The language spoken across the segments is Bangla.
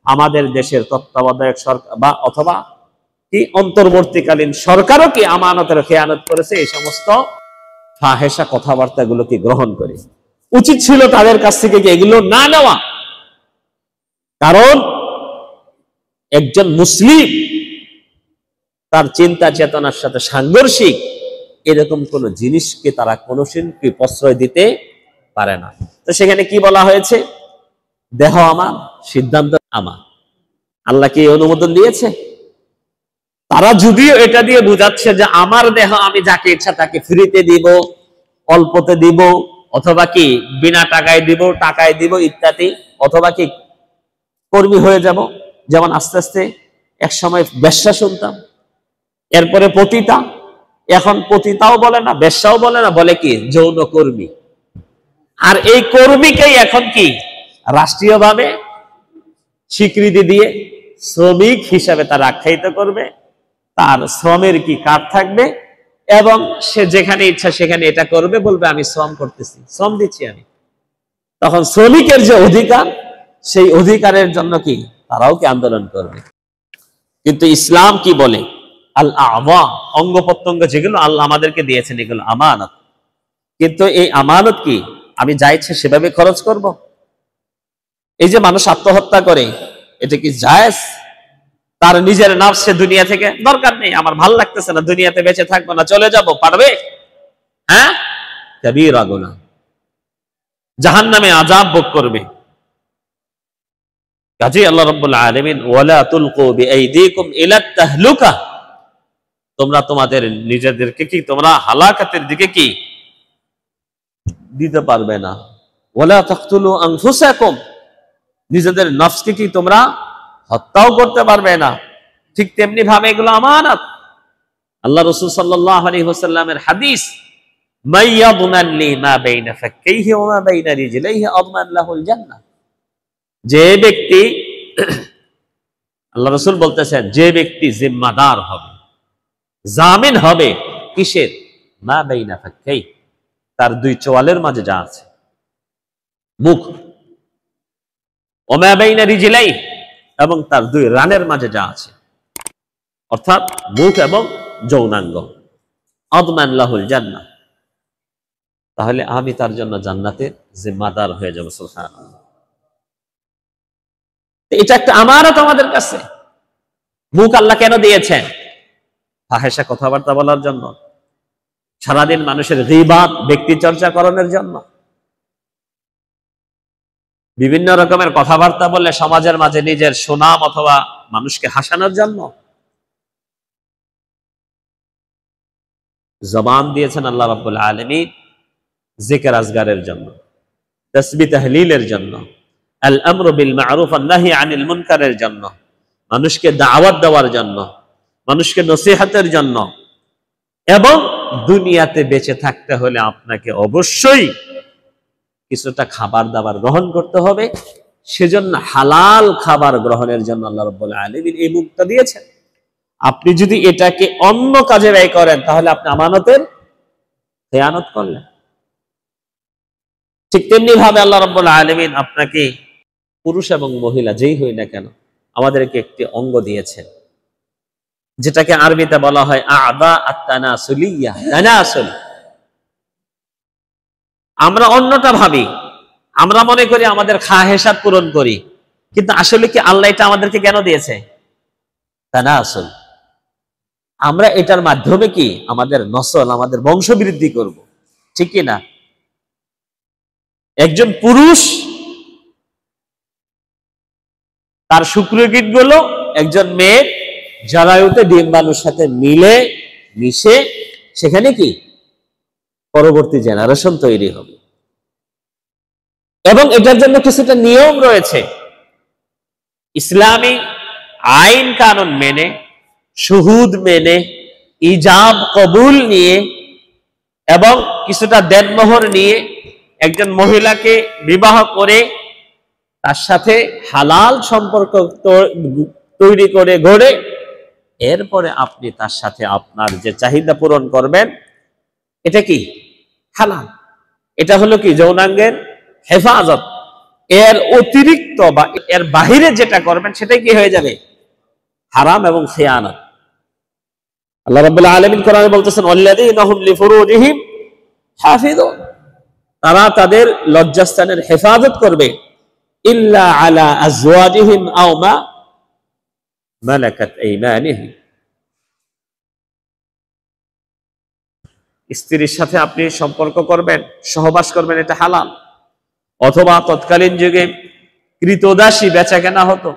আমাদের দেশের তত্ত্বাবধায়ক সরকার বা অথবা কি অন্তর্বর্তীকালীন সরকারও কি আমানতের খেয়ানত করেছে? এই সমস্ত ফাহেসা কথাবার্তাগুলোকে গ্রহণ করে উচিত ছিল তাদের কাছ থেকে কি এগুলো না নেওয়া। কারণ একজন মুসলিম তার চিন্তা চেতনার সাথে সাংঘর্ষিক এরকম কোন জিনিসকে তারা কোনদিনই প্রশ্রয় দিতে পারে না। তো সেখানে কি বলা হয়েছে? দেহ আমার, সিদ্ধান্ত আমার। আল্লাহ কি অনুমোদন দিয়েছে? তারা যদিও এটা দিয়ে বুঝাচ্ছে যে আমার দেহ আমি যাকে ইচ্ছা তাকে ফ্রিতে দিব, অল্পতে দিব, অথবা কি বিনা টাকায় দিব, টাকায় দিব ইত্যাদি, অথবা কি কর্মী হয়ে যাব। যেমন আস্তে আস্তে এক সময় বেশ্যা শুনতাম, এরপরে পতিতা, এখন পতিতাও বলে না, বেশ্যাও বলে না, বলে কি যৌন কর্মী। আর এই কর্মীকেই এখন কি রাষ্ট্রীয়ভাবে স্বীকৃতি দিয়ে শ্রমিক হিসাবে তারা আখ্যায়িত করবে। তার শ্রমের কি কার্ড থাকবে এবং সে যেখানে ইচ্ছা সেখানে এটা করবে, বলবে আমি শ্রম করতেছি, শ্রম দিচ্ছি আমি। তখন শ্রমিকের যে অধিকার, সেই অধিকারের জন্য কি তারাও কি আন্দোলন করবে। কিন্তু ইসলাম কি বলে? আল আমা, অঙ্গ প্রত্যঙ্গ যেগুলো আল্লাহ আমাদেরকে দিয়েছেন এগুলো আমানত। কিন্তু এই আমানত কি আমি যা ইচ্ছে সেভাবে খরচ করব? এই যে মানুষ আত্মহত্যা করে, এটা কি জায়েজ? তার নিজের নাফস সে দুনিয়া থেকে দরকার নেই, আমার ভাল লাগতেছে না, দুনিয়াতে বেঁচে থাকবো না, চলে যাব, পারবে? হ্যাঁ, কবীরা গুনাহ, জাহান্নামে আযাব ভোগ করবে। কাজেই আল্লাহ রাব্বুল আলামিন ওয়ালা তুলকু বিআইদিকুম ইলাত তাহলুকা, তোমরা তোমাদের নিজেদেরকে কি তোমরা হালাকাতের দিকে কি দিতে পারবে না। ওয়ালা তাকতুলু আনফুসাকুম, নিজেদের নফসকে কি তোমরা হত্যাও করতে পারবে না। ঠিক তেমনি ভাবে এগুলো আমানত। আল্লাহ রাসূল সাল্লাল্লাহু আলাইহি ওয়াসাল্লামের হাদিস, মাইয়াদমান লি মা বাইনা ফাক্কাইহি ওয়া মা বাইনা রিজলাইহি আদমান লাহুল জান্নাহ, যে ব্যক্তি, আল্লাহ রাসূল বলতেছেন, যে ব্যক্তি জিম্মাদার হবে, জামিন হবে, কিসের? মা বাইনা ফাক্কাই, তার দুই চোয়ালের মাঝে যা আছে, মুখ, ওয়া মা বাইনা রিজলাই, এবং তার দুই রানের মাঝে যা আছে, অর্থাৎ মুখ এবং যৌনাঙ্গ, আদমান লাহুল জান্নাহ, তাহলে আমি তার জন্য জান্নাতের জিম্মাদার হয়ে যাব। সুবহানাল্লাহ। এটা একটা আমানত আমাদের কাছে। মুখ আল্লাহ কেন দিয়েছেন? ফাহেসা কথাবার্তা বলার জন্য, সারাদিন মানুষের গীবাত, ব্যক্তি চর্চা করানোর জন্য, বিভিন্ন রকমের কথাবার্তা বললে সমাজের মাঝে নিজের সুনাম অথবা মানুষকে হাসানোর জন্য। জবান দিয়েছেন আল্লাহ রাব্বুল আলামিন জিকির আজগারের জন্য, তাসবিহ তাহলিলের জন্য, আল আমরু বিল মা'রুফ ওয়ান নাহি আনিল মুনকারের জন্য, মানুষকে দাওয়াত দেওয়ার জন্য, মানুষকে নসিহতের জন্য। এবং দুনিয়াতে বেঁচে থাকতে হলে আপনাকে অবশ্যই কিছুটা খাবার দাবার গ্রহণ করতে হবে। সেজন্য হালাল খাবার গ্রহণের জন্য আল্লাহ রাব্বুল আলামিন এই মুখটা দিয়েছেন। আপনি যদি এটাকে অন্য কাজে ব্যয় করেন তাহলে আপনি আমানতের খেয়ানত করলেন। ঠিক তেমনি ভাবে আল্লাহ রাব্বুল আলামিন আপনাকে, পুরুষ এবং মহিলা যেই হই না কেন, আমাদেরকে একটি অঙ্গ দিয়েছেন, যেটাকে আরবিতে বলা হয় আ'দা আত-তানাসুলিয়া, তানাসুল। আমরা অন্যটা ভাবি, আমরা মনে করি আমাদের খাহেসাত পূরণ করি, কিন্তু আসলে কি আল্লাহ এটা আমাদেরকে কেন দিয়েছে? তানাসুল। আমরা এটার মাধ্যমে কি আমাদের নসল, আমাদের বংশবৃদ্ধি করব, ঠিক কি না? একজন পুরুষ তার শুক্রকীট গুলো একজন মেয়ের জরায়ুতে ডিম্বাণুর সাথে মিশে সেখানে কি পরবর্তী জেনারেশন তৈরি হবে। এবং এটার জন্য কিছুটা নিয়ম রয়েছে, ইসলামী আইন কানুন মেনে, শুহুদ মেনে, ইজাব কবুল নিয়ে এবং কিছুটা দেনমোহর নিয়ে একজন মহিলাকে বিবাহ করে তার সাথে হালাল সম্পর্ক তৈরি করে গড়ে, এরপরে আপনি তার সাথে আপনার যে চাহিদা পূরণ করবেন, এটা কি হালাল। এটা হলো কি যৌনাঙ্গের হেফাজত, এর অতিরিক্ত বা এর বাহিরে যেটা করবেন সেটাই কি হয়ে যাবে? হারাম এবং খিয়ানত। আল্লাহ রাব্বুল আলামিন কোরআনে বলতেছেন, ওয়াল্লাযীনা হুম লিফুরুজিহিম হাফিযুন, তারা তাদের লজ্জাস্থানের হেফাজত করবে, ইল্লা আলা আজওয়াজিহিম আও মা মালাকাত আইমানিহিম। স্ত্রীর সাথে আপনি সম্পর্ক করবেন, সহবাস করবেন, এটা হালাল। অথবা তৎকালীন যুগে কৃতদাসী বেচা কেনা হতো,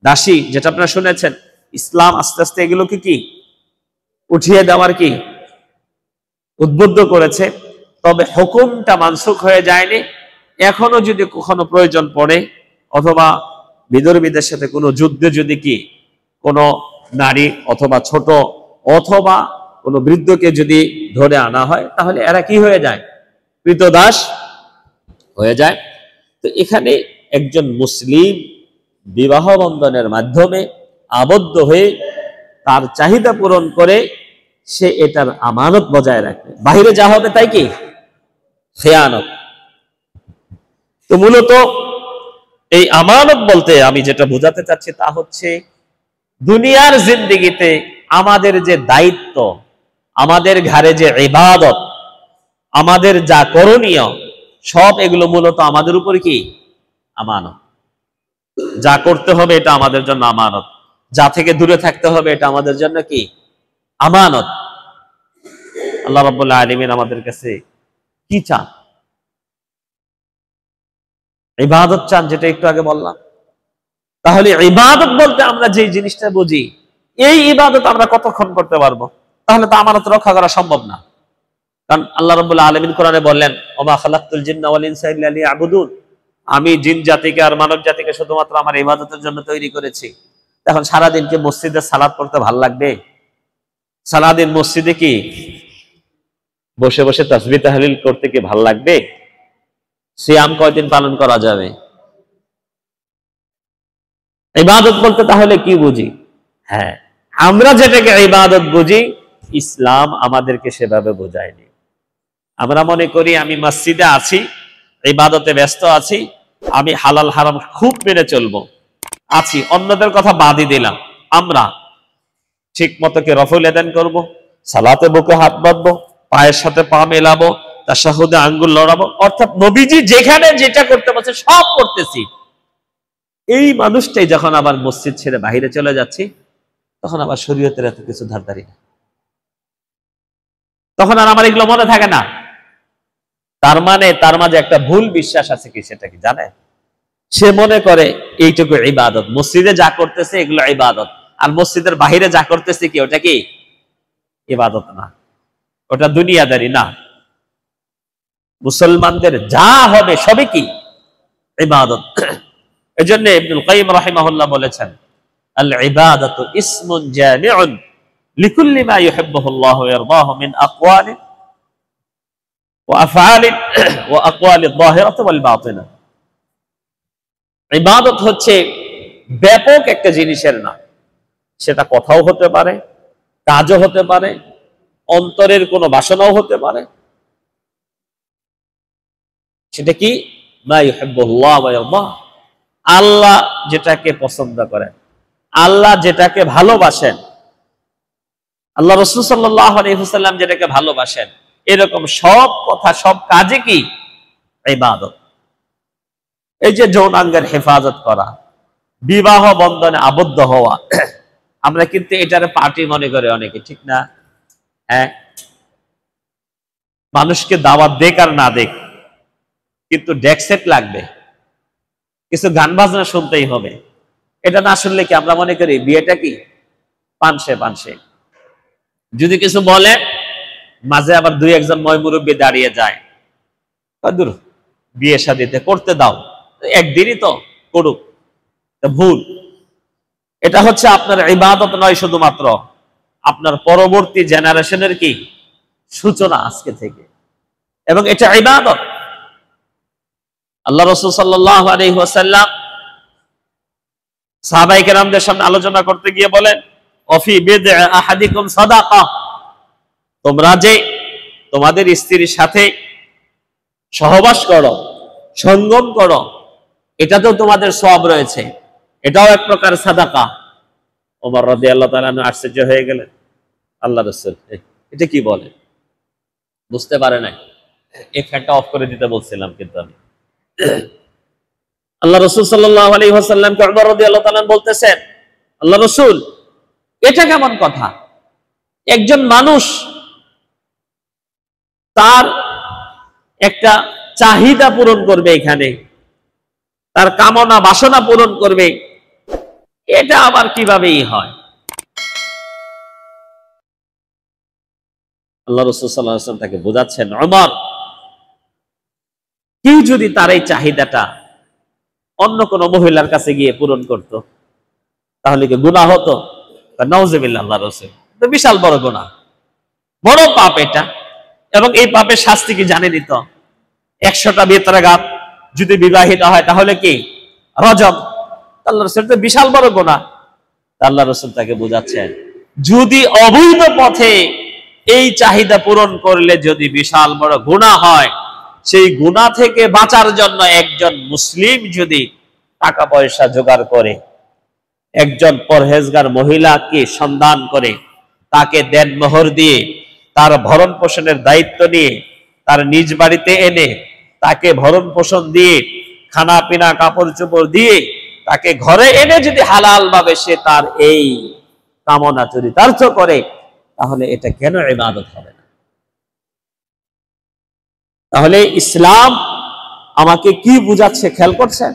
দাসী, যেটা আপনারা শুনেছেন। ইসলাম আস্তে আস্তে এগুলোকে কি উঠিয়ে দেওয়ার কি উদ্বুদ্ধ করেছে, তবে হুকুমটা মানসুখ হয়ে যায়নি। এখনো যদি কখনো প্রয়োজন পড়ে অথবা বিধর্মীদের সাথে কোনো যুদ্ধে যদি কি কোনো নারী অথবা ছোট অথবা কোনো বৃদ্ধকে যদি ধরে আনা হয়, তাহলে এরা কি হয়ে যায়? কৃতদাস হয়ে যায়। তো এখানে একজন মুসলিম বিবাহ বন্ধনের মাধ্যমে আবদ্ধ হয়ে তার চাহিদা পূরণ করে সে এটার আমানত বজায় রাখবে, বাহিরে যা হবে তাই কি খেয়ানত। তো মূলত এই আমানত বলতে আমি যেটা বোঝাতে চাচ্ছি তা হচ্ছে দুনিয়ার জিন্দেগিতে আমাদের যে দায়িত্ব, আমাদের ঘাড়ে যে ইবাদত, আমাদের যা করণীয়, সব এগুলো মূলত আমাদের উপর কি আমানত। যা করতে হবে এটা আমাদের জন্য আমানত, যা থেকে দূরে থাকতে হবে এটা আমাদের জন্য কি আমানত। আল্লাহ রাব্বুল আলামিন আমাদের কাছে কি চান? ইবাদত চান, যেটা একটু আগে বললাম। তাহলে ইবাদত বলতে আমরা যে জিনিসটা বুঝি, এই ইবাদত আমরা কতক্ষণ করতে পারবো? তাহলে তো আমানত রক্ষা করা সম্ভব না। কারণ আল্লাহ রাব্বুল আলামিন কোরআনে বললেন, ওমা খালাকতুল জিন্না ওয়াল ইনসা ইল্লা লিয়াবুদুন, আমি জিন জাতিকে আর মানব জাতিকে শুধুমাত্র আমার ইবাদতের জন্য তৈরি করেছি। এখন সারাদিন কি মসজিদে সালাত পড়তে ভালো লাগবে? সারাদিন মসজিদে কি বসে বসে তাসবিহ তাহলিল করতে কি ভালো লাগবে? সিয়াম কয়দিন পালন করা যাবে? ইবাদত বলতে তাহলে কি বুঝি? হ্যাঁ, আমরা যেটাকে ইবাদত বুঝি, ইসলাম আমাদেরকে সেভাবে বোঝায়নি। আমরা মনে করি আমি মসজিদে আছি, ইবাদতে ব্যস্ত আছি, আমি হালাল হারাম খুব মেনে চলবো, আছি, অন্যদের কথা বাদই দিলাম। আমরা ঠিক মতো কি রফুল এদান করবো, সালাতে বুকে হাত বাঁধবো, পায়ের সাথে পা মেলাবো, তাশাহুদে আঙ্গুল লড়াবো, অর্থাৎ নবীজি যেখানে যেটা করতে বলছে সব করতেছি। এই মানুষটাই যখন আবার মসজিদ ছেড়ে বাহিরে চলে যাচ্ছি, তখন আবার শরীয়তের এত কিছু ধারধারি না, তখন আর আমার এগুলো মনে থাকে না। তার মানে তার মাঝে একটা ভুল বিশ্বাস আছে, কি সেটা কি জানে? সে মনে করে এইটুকু ইবাদত, মসজিদে যা করতেছে এগুলো ইবাদত, আর মসজিদের বাহিরে যা করতেছে কি ওটা কি ইবাদত না, ওটা দুনিয়াদারি না। মুসলমানদের যা হবে সবই কি ইবাদত। এজন্য ইবনুল কাইয়িম রাহিমাহুল্লাহ বলেছেন, আল ইবাদাতু ইসমুন জামিউন লিকুল্লি মা ইউহিব্বুহুল্লাহু ওয়া ইয়ারদাহু মিন আকওয়ালি ওয়া আফআলি ওয়া আকওয়ালি যাহিরাতি ওয়াল বাতিনা। ইবাদত হচ্ছে ব্যাপক একটা জিনিসের নাম। সেটা কথাও হতে পারে, কাজও হতে পারে, অন্তরের কোনো বাসনাও হতে পারে। সেটা কি মা ইউহিব্বুহুল্লাহু ওয়া ইয়ারদাহু, আল্লাহ যেটাকে পছন্দ করেন, আল্লাহ যেটাকে ভালোবাসেন, আল্লাহ রাসূল সাল্লাল্লাহু আলাইহি ওয়াসাল্লাম যেটাকে ভালোবাসেন, এরকম সব কথা সব কাজে কি ইবাদত। এই যে যৌনাঙ্গের হেফাজত করা, বিবাহ বন্ধনে আবদ্ধ হওয়া, আমরা কিন্তু এটারে পার্টি মনে করে অনেকে, ঠিক না? হ্যাঁ, মানুষকে দাওয়াত দেখ আর না দেখ, কিন্তু ডেকসেট লাগবে, কিছু গান বাজনা শুনতেই হবে। এটা না শুনলে কি আমরা মনে করি বিয়েটা কি পানসে পানসে। যদি কিছু বলে, মাঝে আবার দুই একজন ময় মুরব্বী দাঁড়িয়ে যায়, দূর, বিয়ে শাদীতে করতে দাও, একদিনই তো করুক, ভুল। এটা হচ্ছে আপনার ইবাদত নয়, শুধুমাত্র আপনার পরবর্তী জেনারেশনের কি সূচনা আজকে থেকে, এবং এটা ইবাদত। আল্লাহ রাসূল সাল্লাল্লাহু আলাইহি ওয়াসাল্লাম সাহাবায়ে কেরামদের সামনে আলোচনা করতে গিয়ে বলেন, অফি বিদআ আহাদিকুম সাদাকা, তোমরা যে তোমাদের স্ত্রীর সাথে সহবাস করো, সঙ্গম করো, এটাতেও তোমাদের সওয়াব রয়েছে, এটাও এক প্রকার সাদাকা। ওমর রাদিয়াল্লাহু তাআলা আনহু আশ্চর্য হয়ে গেলেন, আল্লাহ রাসূল এটা কি বলে, বুঝতে পারে নাই। এই ফ্যানটা অফ করে দিতে বলছিলাম কিন্তু আমি। আল্লাহ রাসূল সাল্লাল্লাহু আলাইহি ওয়াসাল্লামকে ওমর রাদিয়াল্লাহু তাআলা বলতেছেন, আল্লাহ রাসূল এটা কেমন কথা, একজন মানুষ তার একটা চাহিদা পূরণ করবে, এখানে তার কামনা বাসনা পূরণ করবে, এটা আবার কিভাবেই হয়? আল্লাহ রাসূল সাল্লাল্লাহু আলাইহি ওয়াসাল্লাম তাকে বোঝাচ্ছেন, ওমর, কেউ যদি তার এই চাহিদাটা অন্য কোন মহিলার কাছে গিয়ে পূরণ করত, তাহলে কি গুনাহ হতো? নাউযুবিল্লাহ, আল্লাহ রাসূল, তো বিশাল বড় গুনাহ, বড় পাপ এটা। এবং এই পাপের শাস্তি কি জানেনই তো, 100টা বেত্রাঘাত যদি বিবাহিত হয় তাহলে কি রজম। আল্লাহ রাসূল, তো বিশাল বড় গুনাহ। আল্লাহ রাসূল তাকে বোঝাচ্ছেন, যদি অবৈধ পথে এই চাহিদা পূরণ করলে যদি বিশাল বড় গুনাহ হয়, সেই গুনাহ থেকে বাঁচার জন্য একজন মুসলিম যদি টাকা পয়সা জোগাড় করে, একজন পরহেজগার মহিলাকে সন্ধান করে, তাকে দেনমোহর দিয়ে, তার ভরণ পোষণের দায়িত্ব নিয়ে তার নিজ বাড়িতে এনে তাকে ভরণ পোষণ দিয়ে, খানা পিনা কাপড় চোপড় দিয়ে তাকে ঘরে এনে যদি হালাল ভাবে সে তার এই কামনা চরিতার্থ করে, তাহলে এটা কেন ইবাদত হবে না? তাহলে ইসলাম আমাকে কি বুঝাচ্ছে খেয়াল করছেন?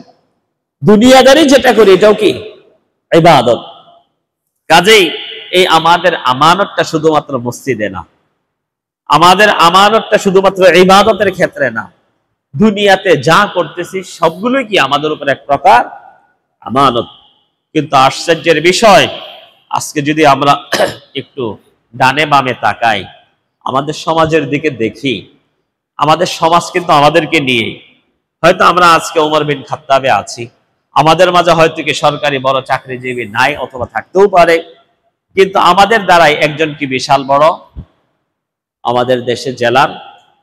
দুনিয়াদারি যেটা করি এটাও কি ইবাদত। কাজেই এই আমাদের আমানতটা শুধুমাত্র মসজিদে না, আমাদের আমানতটা শুধুমাত্র ইবাদতের ক্ষেত্রে না, দুনিয়াতে যা করতেছি সবগুলোই কি আমাদের উপর এক প্রকার আমানত। কিন্তু আশ্চর্যের বিষয়, আজকে যদি আমরা একটু ডানে বামে তাকাই, আমাদের সমাজের দিকে দেখি, আমাদের সমাজ কিন্তু আমাদেরকে নিয়ে, হয়তো আমরা আজকে ওমর বিন খাত্তাবে আছি, আমাদের মাঝে হয়তো কি সরকারি বড় চাকরিজীবী নাই, অথবা থাকতেও পারে, কিন্তু আমাদের দ্বারাই একজন কি বিশাল বড় আমাদের দেশে জেলার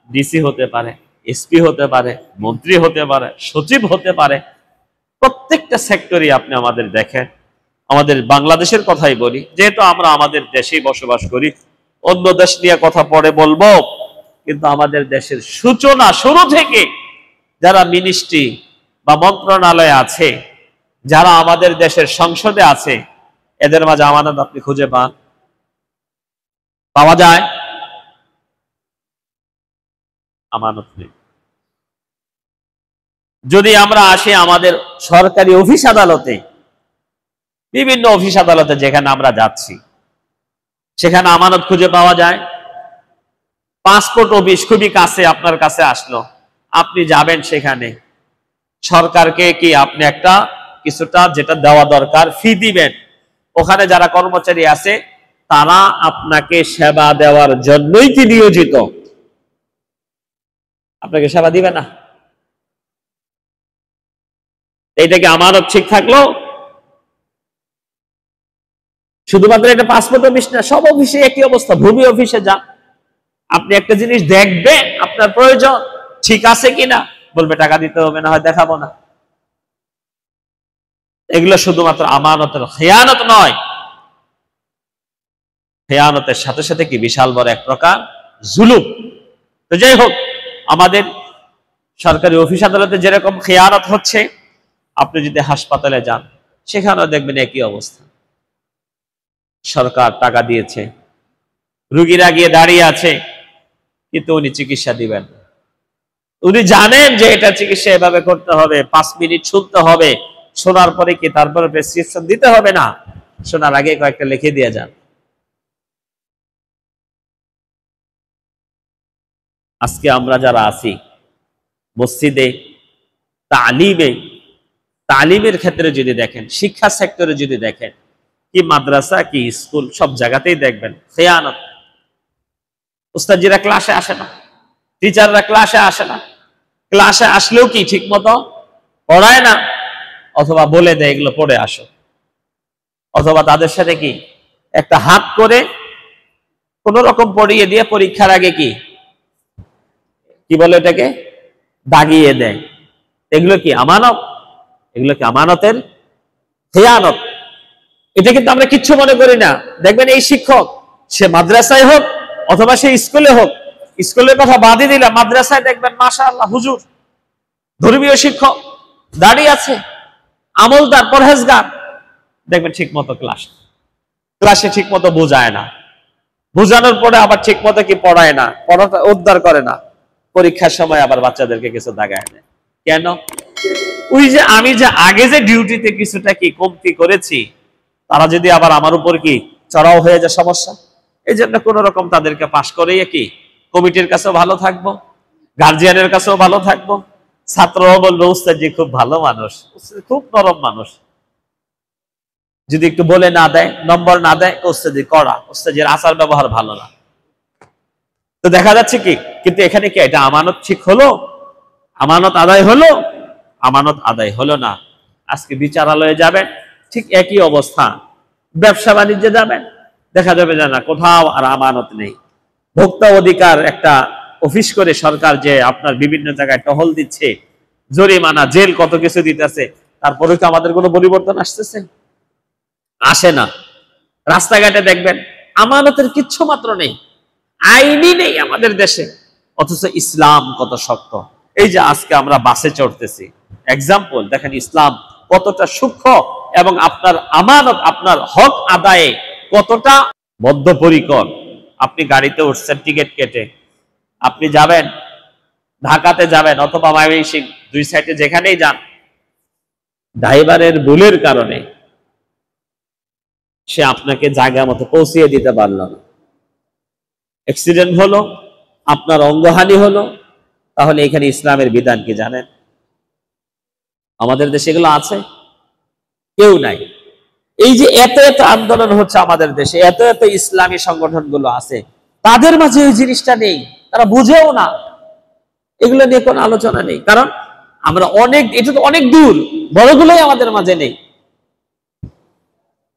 ডিসি হতে পারে, এসপি হতে পারে, মন্ত্রী হতে পারে, সচিব হতে পারে। প্রত্যেকটা সেক্টরই আপনি আমাদের দেখেন। আমাদের বাংলাদেশের কথাই বলি, যেহেতু আমরা আমাদের দেশেই বসবাস করি, অন্য দেশ নিয়ে কথা পরে বলবো, কিন্তু আমাদের দেশের সূচনা শুরু থেকে যারা মিনিস্ট্রি বা মন্ত্রণালয়ে আছে, যারা আমাদের দেশের সংসদে আছে, এদের মাঝে আমানত আপনি খুঁজে পাওয়া যায়? আমানত নেই। যদি আমরা আসি আমাদের সরকারি অফিস আদালতে, বিভিন্ন অফিস আদালতে যেখানে আমরা যাচ্ছি, সেখানে আমানত খুঁজে পাওয়া যায়? পাসপোর্ট অফিস খুবই কাছে, আপনার কাছে আসলো, আপনি যাবেন সেখানে, সরকারকে কি আপনি একটা কিছুটা যেটা দেওয়া দরকার ফি দিবেন, ওখানে যারা কর্মচারী আছে তারা আপনাকে সেবা দেওয়ার জন্যই কি নিয়োজিত, আপনাকে সেবা দিবে না? এইটা কি আমানত ঠিক থাকলো? শুধুমাত্র এটা পাসপোর্ট অফিস না, সব অফিসে একই অবস্থা। ভূমি অফিসে যান, আপনি একটা জিনিস দেখবে, আপনার প্রয়োজন ঠিক আছে কিনা, বলবে টাকা দিতে হবে, না হয় দেখাবো না। এগুলো শুধুমাত্র আমানতের খেয়ানত নয়, খেয়ানতের সাথে সাথে কি বিশাল বড় এক প্রকার জুলুম। তো যাই হোক, আমাদের সরকারি অফিস আদালতে যেরকম খেয়ানত হচ্ছে, আপনি যদি হাসপাতালে যান সেখানেও দেখবেন একই অবস্থা। সরকার টাকা দিয়েছে, রুগীরা গিয়ে দাঁড়িয়ে আছে, কিন্তু উনি চিকিৎসা দিবেন। উনি জানেন যে এটা চিকিৎসা এভাবে করতে হবে, 5 মিনিট শুনতে হবে, শোনার পরে কি তারপরে প্রেসক্রিপশন দিতে হবে না, শোনার আগে কয়েকটা লিখে দিয়ে যান। আজকে আমরা যারা আছি মসজিদে, তালিমের ক্ষেত্রে যদি দেখেন, শিক্ষা সেক্টরে যদি দেখেন, কি মাদ্রাসা কি স্কুল, সব জায়গাতেই দেখবেন খেয়ানত। উস্তাদজিরা ক্লাসে আসে না, টিচাররা ক্লাসে আসে না, ক্লাসে আসলেও কি ঠিক মতো পড়ায় না, অথবা বলে দেয় এগুলো পড়ে আসো, অথবা তাদের সাথে কি একটা হাত করে কোন রকম পড়িয়ে দিয়ে পরীক্ষার আগে কি বলে এটাকে দাগিয়ে দেয়। এগুলো কি আমানত? এগুলো কি আমানতের খেয়ানত। এটা কিন্তু আমরা কিচ্ছু মনে করি না। দেখবেন এই শিক্ষক, সে মাদ্রাসায় হোক অথবা সে স্কুলে হোক, স্কুলের কথা বাদই দিলাম, মাদ্রাসায় দেখবেন মাশাআল্লাহ হুজুর, ধর্মীয় শিক্ষক, দাড়ি আছে, আমলদার, পরহেজগার, দেখবেন ঠিক মতো ক্লাসে ঠিক মতো বোঝায় না, বোঝানোর পরে আবার ঠিক মতো কি পড়ায় না, পড়াটা উদ্ধার করে না, পরীক্ষার সময় আবার বাচ্চাদেরকে কিছু দাগায় নেয়। কেন? ওই যে আমি যে আগে যে ডিউটিতে কিছুটা কি কমতি করেছি, তারা যদি আবার আমার উপর কি চড়াও হয়ে যায় সমস্যা। এই জন্য কোন রকম তাদেরকে পাশ করেই কি কমিটির কাছেও ভালো থাকবো, গার্জিয়ানের কাছেও ভালো থাকবো, ছাত্রও বলবে উস্তাদজি খুব ভালো মানুষ, খুব নরম মানুষ। যদি একটু বলে না দেয়, নম্বর না দেয়, উস্তাদজি কড়া, উস্তাদজির আচার ব্যবহার ভালো না। তো দেখা যাচ্ছে কি, কিন্তু এখানে কি এটা আমানত ঠিক হলো? আমানত আদায় হলো? আমানত আদায় হলো না। আজকে বিচারালয়ে যাবেন, ঠিক একই অবস্থা। ব্যবসা বাণিজ্যে যাবেন, দেখা যাবে যে না, কোথাও আর আমানত নেই। ভোক্তা অধিকার একটা অফিস করে সরকার যে আপনার বিভিন্ন জায়গায় টহল দিচ্ছে, জরিমানা, জেল, কত কিছু দিতেছে, তারপরে কি আমাদের কোনো পরিবর্তন আসতেছে? আসে না। রাস্তাঘাটে দেখবেন আমানতের কিচ্ছু মাত্র নেই, আইনই নেই আমাদের দেশে, অথচ ইসলাম কত শক্ত। এই যে আজকে আমরা বাসে চড়তেছি, এক্সাম্পল দেখেন ইসলাম কতটা সূক্ষ্ম এবং আপনার আমানত, আপনার হক আদায়ে কতটা বদ্ধপরিকর। আপনি গাড়িতে উঠছেন টিকিট কেটে, আপনি যাবেন ঢাকাতে যাবেন অথবা ময়মনসিংহ, দুই সাইডে যেখানেই যান, ড্রাইভারের ভুলের কারণে সে আপনাকে জায়গা মতো পৌঁছিয়ে দিতে পারল না, অ্যাক্সিডেন্ট হলো, আপনার অঙ্গহানি হলো, তাহলে এখানে ইসলামের বিধান কি জানেন? আমাদের দেশে এগুলো আছে? কেউ নাই। এই যে এত এত আন্দোলন হচ্ছে আমাদের দেশে, এত এত ইসলামী সংগঠনগুলো আছে, তাদের মাঝে এই জিনিসটা নেই, তারা বুঝেও না, এগুলো নিয়ে কোনো আলোচনা নেই। কারণ আমরা অনেক, এটা তো অনেক দূর, বড়গুলোই আমাদের মাঝে নেই।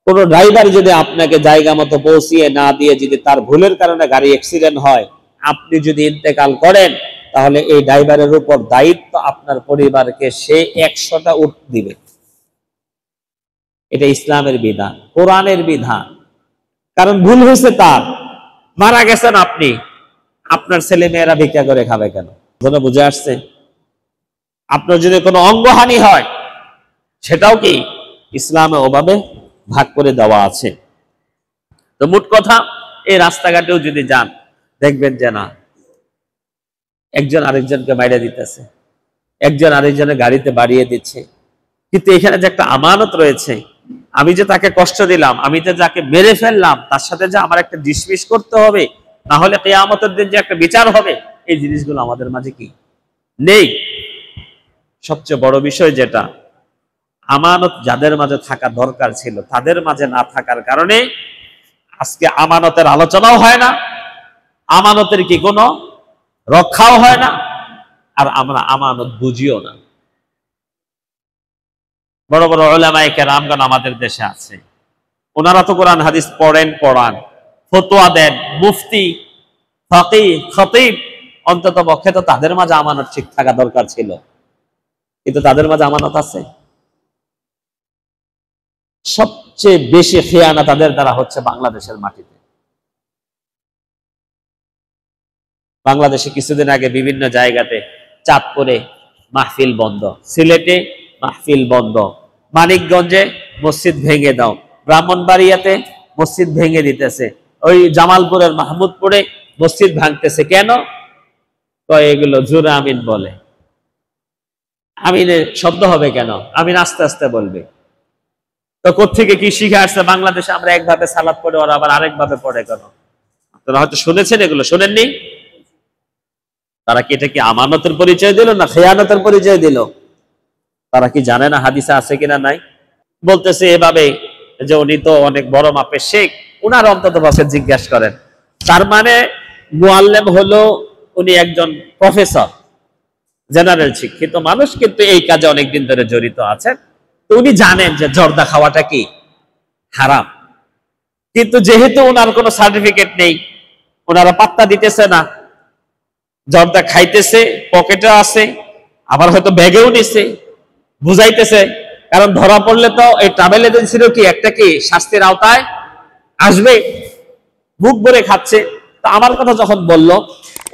কোন ড্রাইভার যদি আপনাকে জায়গা মতো পৌঁছিয়ে না দিয়ে যদি তার ভুলের কারণে গাড়ি অ্যাক্সিডেন্ট হয়, আপনি যদি ইন্তেকাল করেন, তাহলে এই ড্রাইভারের উপর দায়িত্ব আপনার পরিবারকে সে 100টা উট দিবে। এটা ইসলামের বিধান, কোরআনের বিধান। কারণ ভুল হয়েছে তার, মারা গেছেন আপনি, আপনার ছেলে মেয়েরা ভিক্ষা করে খাবে কেন? বুঝে আসছে? আপনার যদি কোনো অঙ্গহানি হয়, সেটাও কি ইসলামে ওভাবে ভাগ করে দেওয়া আছে। তো মোট কথা, এই রাস্তাঘাটেও যদি যান, দেখবেন যে না, একজন আরেকজনকে মাইরা দিতেছে, একজন আরেকজনের গাড়িতে বাড়িয়ে দিচ্ছে। কিন্তু এখানে যে একটা আমানত রয়েছে, আমি যে তাকে কষ্ট দিলাম, আমি যে যাকে মেরে ফেললাম, তার সাথে যে আমার একটা ডিসমিস করতে হবে, না হলে কিয়ামতের দিন যে একটা বিচার হবে, এই জিনিসগুলো আমাদের মাঝে কি নেই। সবচেয়ে বড় বিষয় যেটা, আমানত যাদের মাঝে থাকা দরকার ছিল, তাদের মাঝে না থাকার কারণে আজকে আমানতের আলোচনাও হয় না, আমানতের কি কোনো রক্ষাও হয় না, আর আমরা আমানত বুঝিও না। বড় বড় উলামায়ে কেরামগণ আমাদের দেশে আছে, ওনারা তো কোরআন হাদিস পড়ান, ফতোয়া দেন, মুফতি, ফাকিহ, খতিব, অন্তত পক্ষে তো তাদের মাঝে আমানত ঠিক থাকা দরকার ছিল, কিন্তু তাদের মাঝে আমানত আছে? সবচেয়ে বেশি খেয়ানা তাদের দ্বারা হচ্ছে বাংলাদেশের মাটিতে। বাংলাদেশে কিছুদিন আগে বিভিন্ন জায়গাতে, চাঁদপুরে মাহফিল বন্ধ, সিলেটে মাহফিল বন্ধ, মানিকগঞ্জে মসজিদ ভেঙে দাও, ব্রাহ্মণবাড়িয়াতে মসজিদ ভেঙে দিতেছে, ওই জামালপুরের মাহমুদপুরে মসজিদ ভাঙতেছে। কেন? এগুলো জোরে আমিন বলে। আমিনের শব্দ হবে কেন? আমিন আস্তে আস্তে বলবে। তো কোত্থেকে কি শিখে আসছে? বাংলাদেশে আমরা একভাবে সালাত পড়ে, ওরা আবার আরেকভাবে পড়ে কেন? আপনারা হয়তো শুনেছেন, এগুলো শোনেননি। তারা কি এটা কি আমানতের পরিচয় দিল না খেয়ানতের পরিচয় দিল? তারা কি জানে না হাদিসে আছে কিনা নাই? বলতেছে এভাবে যে উনি তো অনেক বড় মাপের শেখ, উনার অন্তত বছর জিজ্ঞাসা করেন। তার মানে মুআল্লিম হলো উনি একজন প্রফেসর, জেনারেল শিক্ষিত মানুষ, কিন্তু এই কাজে অনেকদিন ধরে জড়িত আছেন। তো উনি জানেন যে জর্দা খাওয়াটা কি হারাম, কিন্তু যেহেতু ওনার কোনো সার্টিফিকেট নেই, ওনারা পাত্তা দিতেছে না। জর্দা খাইতেছে, পকেটে আছে, আবার হয়তো ব্যাগেও নিছে, বুঝাইতেছে কারণ ধরা পড়লে তো এই ট্রাভেল এজেন্সিরও কি একটা কি শাস্তির আওতায় আসবে। মুখ ভরে খাচ্ছে। তা আমার কথা যখন বলল,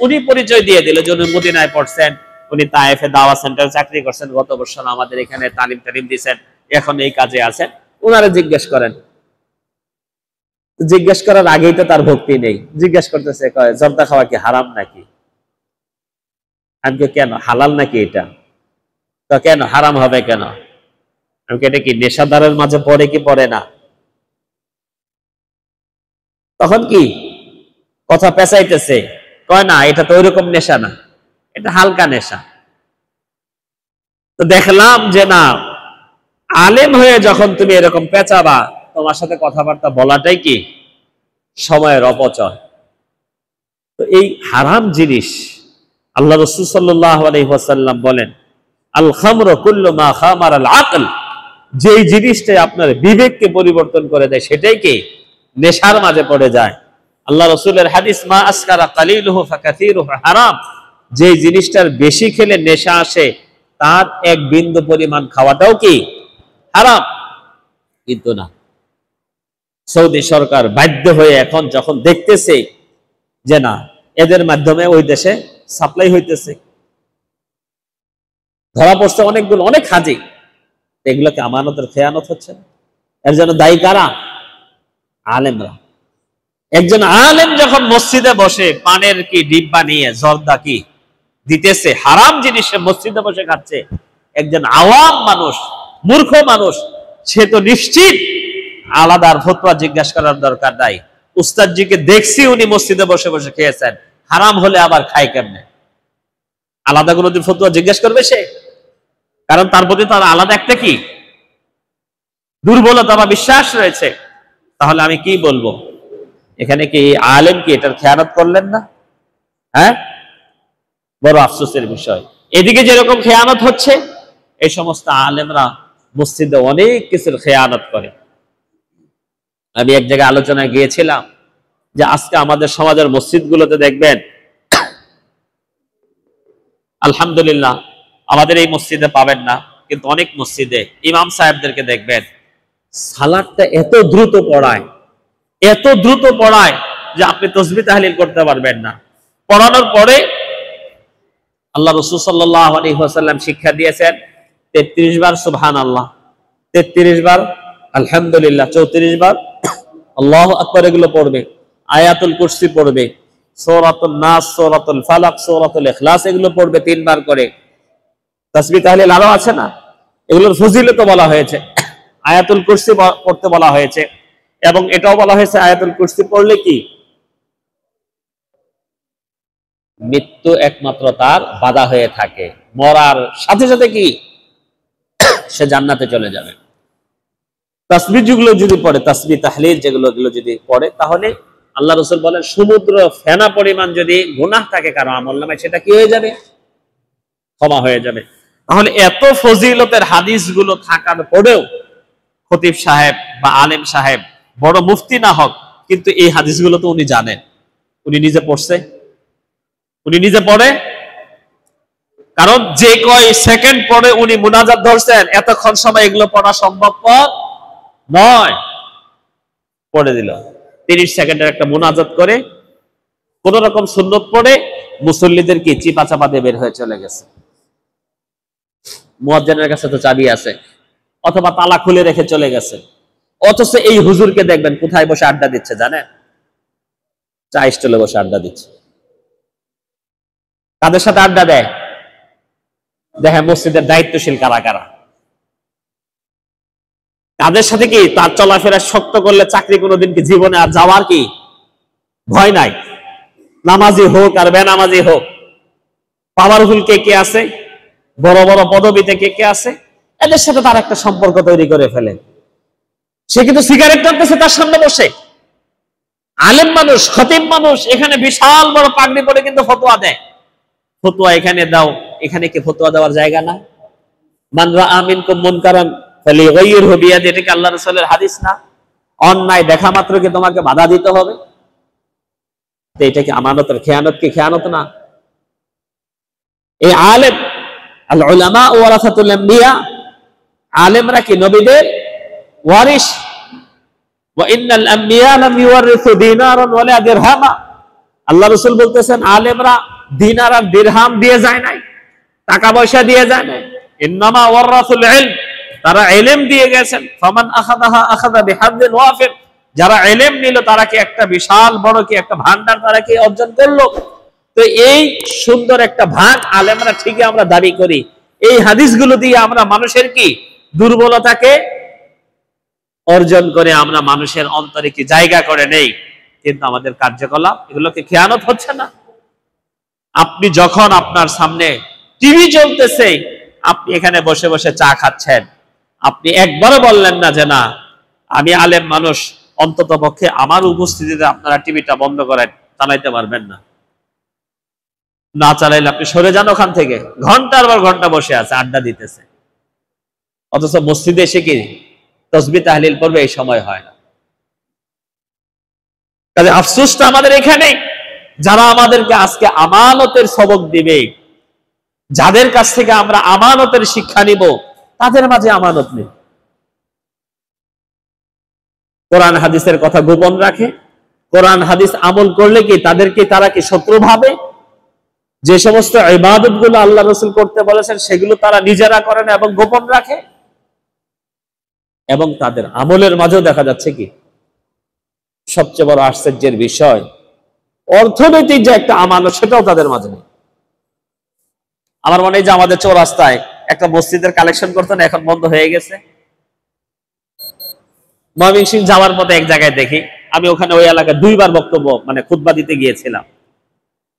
উনি পরিচয় দিয়ে দিল যে উনি মদিনায় পড়ছেন, উনি তায়েফে দাওয়া সেন্টারে চাকরি করছেন, গত বছর আমাদের এখানে তালিম দিয়েছেন, এখন এই কাজে আছেন। উনারে জিজ্ঞেস করেন। জিজ্ঞেস করার আগেই তো তার ভক্তি নেই। জিজ্ঞেস করতেছে, কয় জর্দা খাওয়া কি হারাম নাকি? আমি কেন হালাল নাকি এটা? তো কেন হারাম হবে কেন? আমি এটা কি নেশাদারের মাঝে পড়ে কি পড়ে না? তখন কি কথা পেঁচাইতেছে, কয় না এটা তো ওইরকম নেশা না, এটা হালকা নেশা। তো দেখলাম যে না, আলেম হয়ে যখন তুমি এরকম পেঁচাবা, তোমার সাথে কথাবার্তা বলাটাই কি সময়ের অপচয়। তো এই হারাম জিনিস, আল্লাহ রাসূল সাল্লাল্লাহু আলাইহি ওয়াসাল্লাম বলেন, আল খামরু কুল্লু মা খামার আল আকল, যেই জিনিসটা আপনার বিবেককে পরিবর্তন করে দেয় সেটাই কি নেশার মাঝে পড়ে যায়। আল্লাহ রাসূলের হাদিস, মা আসকারা কালিলুহু ফাকাসীরুহু হারাম, যেই জিনিসটার বেশি খেলে নেশা আসে তার এক বিন্দু পরিমাণ খাওয়াটাও কি হারাম। কিন্তু না, সৌদি সরকার বাধ্য হয়ে এখন যখন দেখতেছে যে না এদের মাধ্যমে ওই দেশে সাপ্লাই হইতেছে, ধরা পড়ছে অনেকগুলো, অনেক হাজি, এগুলোকে আমানতের খেয়ানত হচ্ছে। এর জন্য দায়ী কারা? আলেমরা। একজন আলেম যখন মসজিদে বসে পানের কি ডিব্বা নিয়ে জর্দা কি দিতেছে, হারাম জিনিসে মসজিদে বসে খাচ্ছে, একজন আওয়াম মানুষ, মূর্খ মানুষ, সে তো নিশ্চিত আলাদা ফতোয়া জিজ্ঞাসা করার দরকার নাই। উস্তাদজিকে দেখছি উনি মসজিদে বসে বসে খেয়েছেন, হারাম হলে আবার খায় কেমনে? আলাদা কোনো ফতোয়া জিজ্ঞেস করবে সে? কারণ তার প্রতি তার আলাদা একটা কি দুর্বলতা বা বিশ্বাস রয়েছে। তাহলে আমি কি বলবো, এখানে কি আলেম কি এটার খেয়ানত করলেন না? হ্যাঁ, বড় আফসোসের বিষয়। এদিকে যেরকম খেয়ানত হচ্ছে, এই সমস্ত আলেমরা মসজিদে অনেক কিছুর খেয়ানত করে। আমি এক জায়গায় আলোচনায় গিয়েছিলাম যে আজকে আমাদের সমাজের মসজিদগুলোতে দেখবেন, আলহামদুলিল্লাহ আমাদের এই মসজিদে পাবেন না, কিন্তু অনেক মসজিদে ইমাম সাহেবদেরকে দেখবেন সালাতটা এত দ্রুত পড়ায়, এত দ্রুত পড়ায় যে আপনি তাসবিহ তাহলিল করতে পারবেন না। পড়ানোর পরে আল্লাহ রাসূল সাল্লাল্লাহু আলাইহি ওয়াসাল্লাম শিক্ষা দিয়েছেন 33 বার সুবহানাল্লাহ, 33 বার আলহামদুলিল্লাহ, 34 বার আল্লাহু আকবার, এগুলো পড়বে। আয়াতুল কুরসি পড়বে, সূরাতুন নাস, সূরাতুল ফালাক, সূরাতুল ইখলাস, এগুলো পড়বে 3 বার করে। তাসবিহ তাহলিল আরো আছে না, এগুলোর ফজিলত বলা হয়েছে। আয়াতুল কুরসি পড়তে বলা হয়েছে, এবং এটাও বলা হয়েছে আয়াতুল কুরসি পড়লে কি মৃত্যু একমাত্র তার বাধা হয়ে থাকে, মরার সাথে সাথে কি সে জান্নাতে চলে যাবে। তাসবিহ যেগুলো যদি পড়ে, তাসবিহ তাহলিল যেগুলো যদি পড়ে, তাহলে আল্লাহ রাসূল বলেন সমুদ্র ফেনা পরিমাণ যদি গুনাহ থাকে কারো আমলনামায়, সেটা কি হয়ে যাবে? ক্ষমা হয়ে যাবে। তাহলে এত ফজিলতের হাদিসগুলো থাকার পরেও খতিব সাহেব বা আলেম সাহেব বড় মুফতি না হোক, কিন্তু এই হাদিসগুলো তো উনি জানেন, উনি নিজে পড়ছে, উনি নিজে পড়ে। কারণ যে কয় সেকেন্ড পরে উনি মুনাজাত ধরছেন, এতক্ষণ সময় এগুলো পড়া সম্ভবপর নয়। পড়ে দিল 30 সেকেন্ডের একটা মুনাজাত করে, কোন রকম সুন্নত পড়ে মুসল্লিদের কি চিপা চাপা দিয়ে বের হয়ে চলে গেছে। মুয়াজ্জিনের কাছে তো চাবি আছে, অথবা তালা খুলে রেখে চলে গেছে। অথচ এই হুজুরকে দেখবেন কোথায় বসে আড্ডা দিচ্ছে জানেন? চা স্টলে বসে আড্ডা দিচ্ছে। কাদের সাথে আড্ডা দেয়? দেখেন মসজিদের দায়িত্বশীল কারা কারা, তাদের সাথে কি তার চলাফেরা শক্ত করলে চাকরি কোনোদিন কি জীবনে আর যাওয়ার কি ভয় নাই। নামাজি হোক আর বেনামাজি হোক, পাওয়ারফুল কে কে আছে, বড় বড় পদবিতে কে কে আছে, এদের সাথে তার একটা সম্পর্ক তৈরি করে ফেলে। সে কিন্তু সিগারেট টানতেছে তার সামনে বসে। আলেম মানুষ, খতিব মানুষ, এখানে বিশাল বড় পাগড়ি পরে কিন্তু ফতোয়া দেয়। ফতোয়া এখানে দাও, এখানে কি ফতোয়া দেওয়ার জায়গা না? মান রাআ মিনকুম মুনকারান ফালিয়ুগাইয়িরহু বিয়াদিহি, এটা কি আল্লাহর রাসূলের হাদিস না? অন্যায় দেখা মাত্র কি তোমাকে বাধা দিতে হবে? তো এটা কি আমানতের খেয়ানত? কি খেয়ানত না? এই আলেম, আল উলামা ওয়ারাসাতুল আমবিয়া, আলেমরা কি নবীদের ওয়ারিস। ওয়া ইন্নাল আম্বিয়া লাম ইউরিসু দিনারান ওয়ালা দিরহামা। আল্লাহ রাসূল বলতেছেন আলেমরা দিনার আর দিরহাম দিয়ে যায় নাই, টাকা পয়সা দিয়ে যায় নাই। ইন্নামা ওয়ারাসুল ইলম, তারা ইলম দিয়ে গেছেন। ফামান আখাযাহা আখাযা বিহাদ্দিন ওয়াফির, যারা ইলম নিল তারা কি একটা বিশাল বড় কি একটা ভান্ডার তারা কি অর্জন করলো। তো এই সুন্দর একটা ভাগ আলেমরা ঠিকই আমরা দাবি করি। এই হাদিসগুলো দিয়ে আমরা মানুষের কি দুর্বলতাকে অর্জন করে আমরা মানুষের অন্তরে কি জায়গা করে নেই, কিন্তু আমাদের কার্যকলাপ এগুলোকে খেয়ানত হচ্ছে না। আপনি যখন আপনার সামনে টিভি চলতেছে, আপনি এখানে বসে বসে চা খাচ্ছেন, আপনি একবারও বললেন না যে না আমি আলেম মানুষ, অন্তত পক্ষে আমার উপস্থিতিতে আপনারা টিভিটা বন্ধ করেন, চালাইতে পারবেন না। না চালাইলে আপনি সরে যান ওখান থেকে। ঘন্টার পর ঘন্টা বসে আছে, আড্ডা দিতেছে, অথচ মসজিদে এসে কি তাসবিহ তাহলিল করবে এই সময় হয় না। কাজে আফসোসটা আমাদের এখানে, যারা আমাদেরকে আজকে আমানতের সবক দিবে, যাদের কাছ থেকে আমরা আমানতের শিক্ষা নিব, তাদের মাঝে আমানত নেই। কোরআন হাদিসের কথা গোপন রাখে, কোরআন হাদিস আমল করলে কি তাদেরকে তারা কি শত্রু ভাবে। যে সমস্ত ইবাদত গুলো আল্লাহ রাসূল করতে বলেছেন সেগুলো তারা নিজেরা করে না এবং গোপন রাখে। এবং তাদের আমলের মাঝেও দেখা যাচ্ছে কি সবচেয়ে বড় আশ্চর্যের বিষয়, অর্থনৈতিক যে একটা আমানত সেটাও তাদের মাঝে নেই। আমার মনে হয় যে আমাদের চৌরাস্তায় একটা মসজিদের কালেকশন করতো না, এখন বন্ধ হয়ে গেছে। ময়মনসিংহ যাওয়ার পথে এক জায়গায় দেখি, আমি ওখানে ওই এলাকায় দুইবার বক্তব্য মানে খুতবা দিতে গিয়েছিলাম।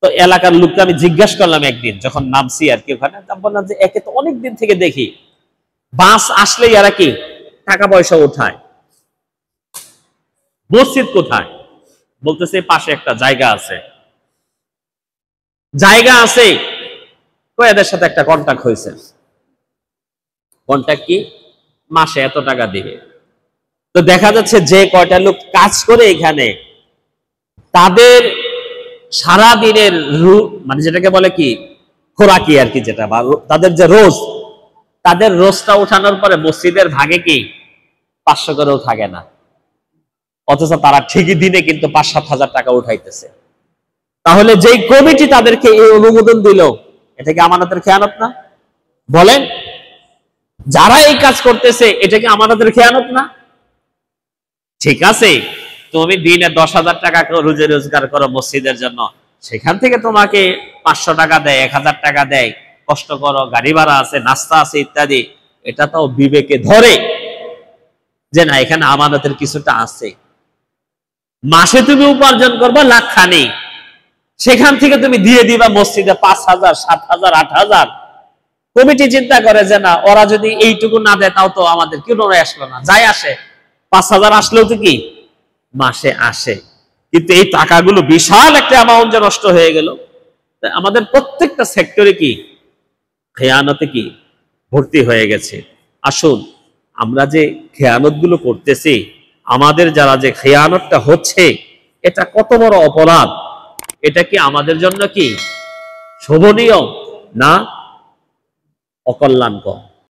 তো এলাকার লোককে আমি জিজ্ঞাসা করলাম একদিন যখন নামছি আর কি ওখানে, বললাম যে একে তো অনেকদিন থেকে দেখি বাস আসলেই এরা কি টাকা পয়সা উঠায়, মসজিদ কোথায়? বলতেছে পাশে একটা জায়গা আছে। জায়গা আছে তো এদের সাথে একটা কন্ট্যাক্ট হয়েছে। কন্ট্যাক্ট কি? মাসে এত টাকা দিবে। তো দেখা যাচ্ছে যে কয়টা লোক কাজ করে এখানে, তাদের সারা দিনের মানে যেটাকে বলে কি খোরাকি আর কি, যেটা তাদের যে রোজ, তাদের রোজটা উঠানোর পরে মসজিদের ভাগে কি 500 করেও থাকে না, অথচ তারা ঠিকই দিনে কিন্তু 5-7 হাজার টাকা উঠাইতেছে। তাহলে যেই কমিটি তাদেরকে এই অনুমোদন দিল, এটা কি আমানতের খেয়ানত না? বলেন, যারা এই কাজ করতেছে এটা কি আমানতের খেয়ানত না? ঠিক আছে, তুমি দিনে 10,000 টাকা রোজে রোজগার করো মসজিদের জন্য, সেখান থেকে তোমাকে 500 টাকা দেয়, 1000 টাকা দেয়, কষ্ট করো, গাড়ি ভাড়া আছে, নাস্তা আছে ইত্যাদি, এটা তো বিবেকে ধরে যে না এখানে আমানতের কিছুটা আছে। মাসে তুমি উপার্জন করবা লাখখানি, সেখান থেকে তুমি দিয়ে দিবা মসজিদে 5,000, 7,000, 8,000। কমিটি চিন্তা করে যে না ওরা যদি এইটুকু না দেয় তাও তো আমাদের কি নড়ে আসলো না, যাই আসে 5,000 আসলেও তো কি মাসে আসে। কিন্তু এই টাকাগুলো বিশাল একটা অ্যামাউন্ট যে নষ্ট হয়ে গেল। আমাদের প্রত্যেকটা সেক্টরে কি খেয়ানতে কি ভর্তি হয়ে গেছে। আসুন আমরা যে খেয়ানত গুলো করতেছি, আমাদের যারা যে খেয়ানতটা হচ্ছে, এটা কত বড় অপরাধ, এটা কি আমাদের জন্য কি শোভনীয় না অকল্যাণকর?